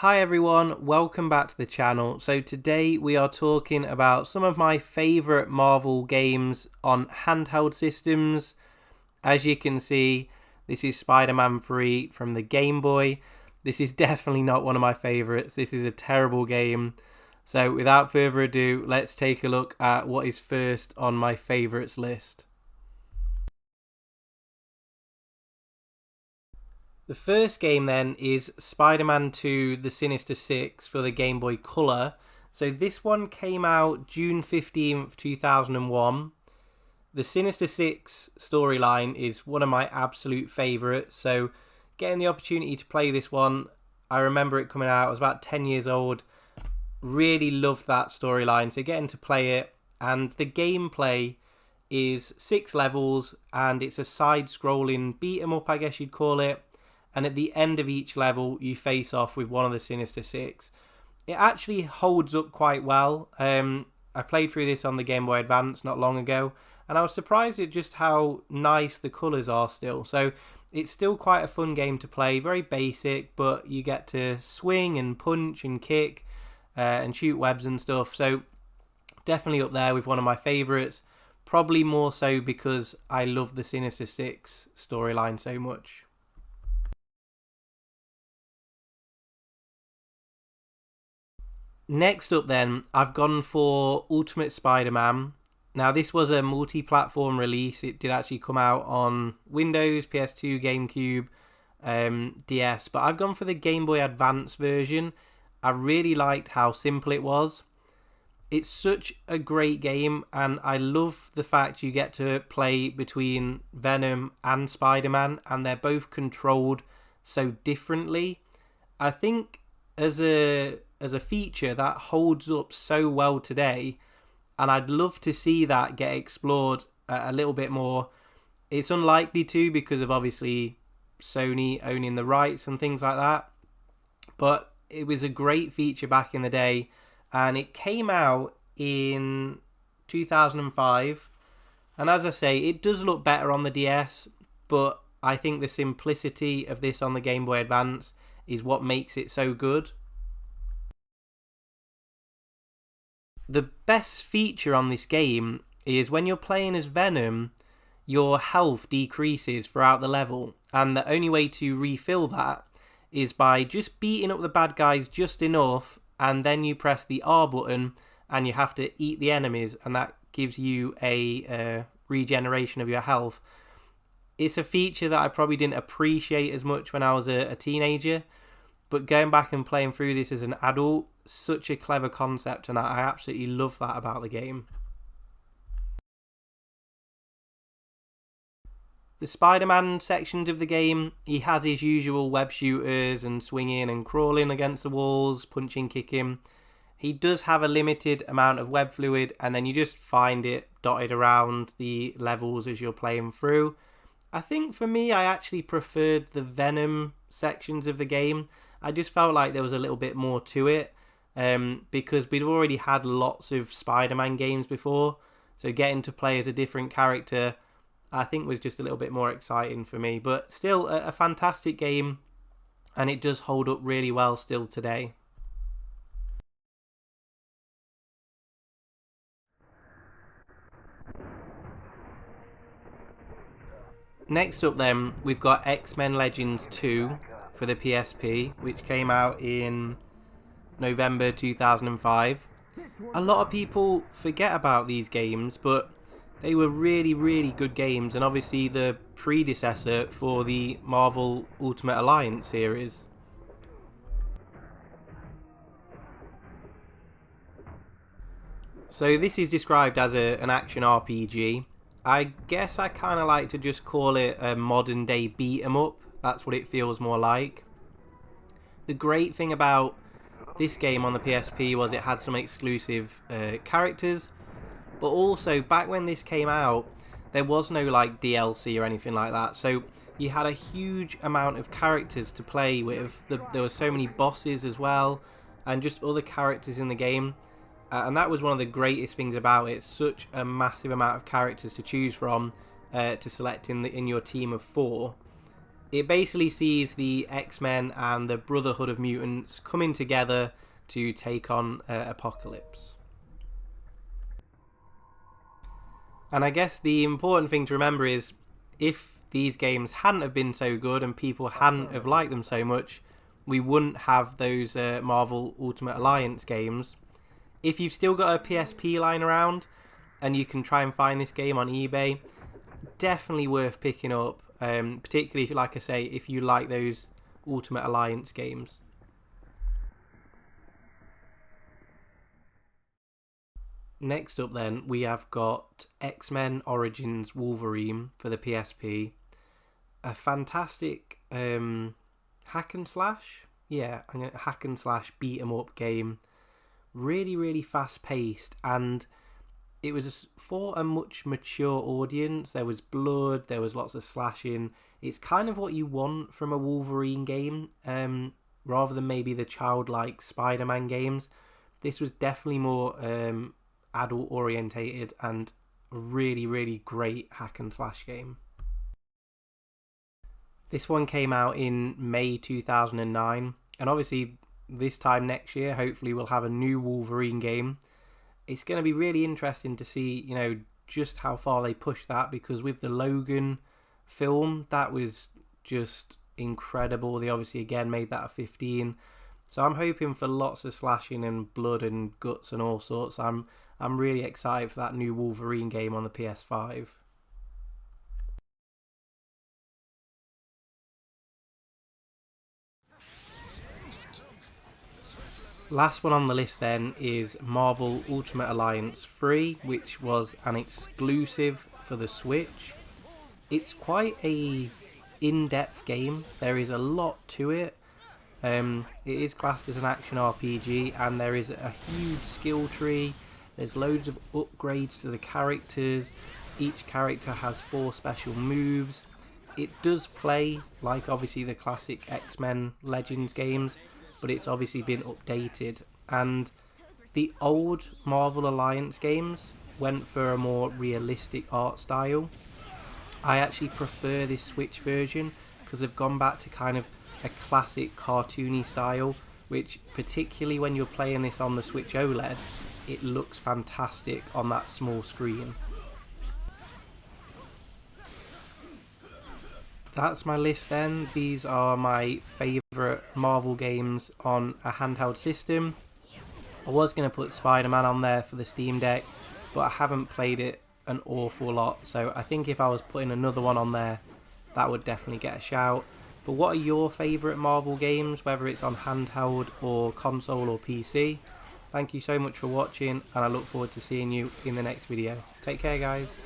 Hi everyone, welcome back to the channel. So today we are talking about some of my favourite Marvel games on handheld systems. As you can see, this is Spider-Man 3 from the Game Boy. This is definitely not one of my favourites. This is a terrible game. So without further ado, let's take a look at what is first on my favourites list. The first game then is Spider-Man 2 The Sinister Six for the Game Boy Color. So this one came out June 15th, 2001. The Sinister Six storyline is one of my absolute favourites. So getting the opportunity to play this one, I remember it coming out, I was about 10 years old. Really loved that storyline. So getting to play it, and the gameplay is 6 levels and it's a side-scrolling beat 'em up, I guess you'd call it. And at the end of each level, you face off with one of the Sinister Six. It actually holds up quite well. I played through this on the Game Boy Advance not long ago, and I was surprised at just how nice the colours are still. So it's still quite a fun game to play, very basic, but you get to swing and punch and kick and shoot webs and stuff. So definitely up there with one of my favourites, probably more so because I love the Sinister Six storyline so much. Next up then, I've gone for Ultimate Spider-Man. Now this was a multi-platform release. It did actually come out on Windows, PS2, GameCube, DS, but I've gone for the Game Boy Advance version. I really liked how simple it was. It's such a great game, and I love the fact you get to play between Venom and Spider-Man, and they're both controlled so differently. I think as a feature that holds up so well today, and I'd love to see that get explored a little bit more. It's unlikely to because of obviously Sony owning the rights and things like that, but it was a great feature back in the day, and it came out in 2005, and as I say, it does look better on the DS, but I think the simplicity of this on the Game Boy Advance is what makes it so good. The best feature on this game is when you're playing as Venom, your health decreases throughout the level, and the only way to refill that is by just beating up the bad guys just enough, and then you press the R button and you have to eat the enemies, and that gives you a regeneration of your health. It's a feature that I probably didn't appreciate as much when I was a teenager, but going back and playing through this as an adult, such a clever concept, and I absolutely love that about the game. The Spider-Man sections of the game, he has his usual web shooters and swinging and crawling against the walls, punching, kicking. He does have a limited amount of web fluid, and then you just find it dotted around the levels as you're playing through. I think for me, I actually preferred the Venom sections of the game. I just felt like there was a little bit more to it, because we'd already had lots of Spider-Man games before, so getting to play as a different character I think was just a little bit more exciting for me. But still a fantastic game, and it does hold up really well still today. Next up then, we've got XMen Legends 2 for the PSP, which came out in November 2005. A lot of people forget about these games, but they were really, really good games, and obviously the predecessor for the Marvel Ultimate Alliance series. So this is described as an action RPG. I guess I kind of like to just call it a modern day beat 'em up. That's what it feels more like. The great thing about this game on the PSP was it had some exclusive characters, but also back when this came out, there was no like DLC or anything like that, so you had a huge amount of characters to play with. There were so many bosses as well, and just other characters in the game, and that was one of the greatest things about it. Such a massive amount of characters to choose from, to select in your team of 4. It basically sees the X-Men and the Brotherhood of Mutants coming together to take on Apocalypse. And I guess the important thing to remember is, if these games hadn't have been so good and people hadn't have liked them so much, we wouldn't have those Marvel Ultimate Alliance games. If you've still got a PSP lying around and you can try and find this game on eBay, definitely worth picking up, particularly if, like I say, if you like those Ultimate Alliance games. Next up then, we have got XMen Origins Wolverine for the PSP. A fantastic hack and slash? Yeah, hack and slash beat 'em up game. Really, really fast paced, and it was for a much mature audience. There was blood, there was lots of slashing. It's kind of what you want from a Wolverine game, rather than maybe the childlike SpiderMan games. This was definitely more adult orientated and a really, really great hack and slash game. This one came out in May 2009, and obviously this time next year hopefully we'll have a new Wolverine game. It's going to be really interesting to see, you know, just how far they push that, because with the Logan film, that was just incredible. They obviously again made that a 15. So I'm hoping for lots of slashing and blood and guts and all sorts. I'm really excited for that new Wolverine game on the PS5. Last one on the list then is Marvel Ultimate Alliance 3, which was an exclusive for the Switch. It's quite a in-depth game. There is a lot to it. It is classed as an action RPG, and there is a huge skill tree. There's loads of upgrades to the characters. Each character has 4 special moves. It does play like obviously the classic XMen Legends games, but it's obviously been updated. And the old Marvel Alliance games went for a more realistic art style. I actually prefer this Switch version because they've gone back to kind of a classic cartoony style, which particularly when you're playing this on the Switch OLED, it looks fantastic on that small screen. That's my list then. These are my favourite Marvel games on a handheld system. I was going to put Spider-Man on there for the Steam Deck, but I haven't played it an awful lot, so I think if I was putting another one on there, that would definitely get a shout. But what are your favourite Marvel games, whether it's on handheld or console or PC? Thank you so much for watching, and I look forward to seeing you in the next video. Take care, guys.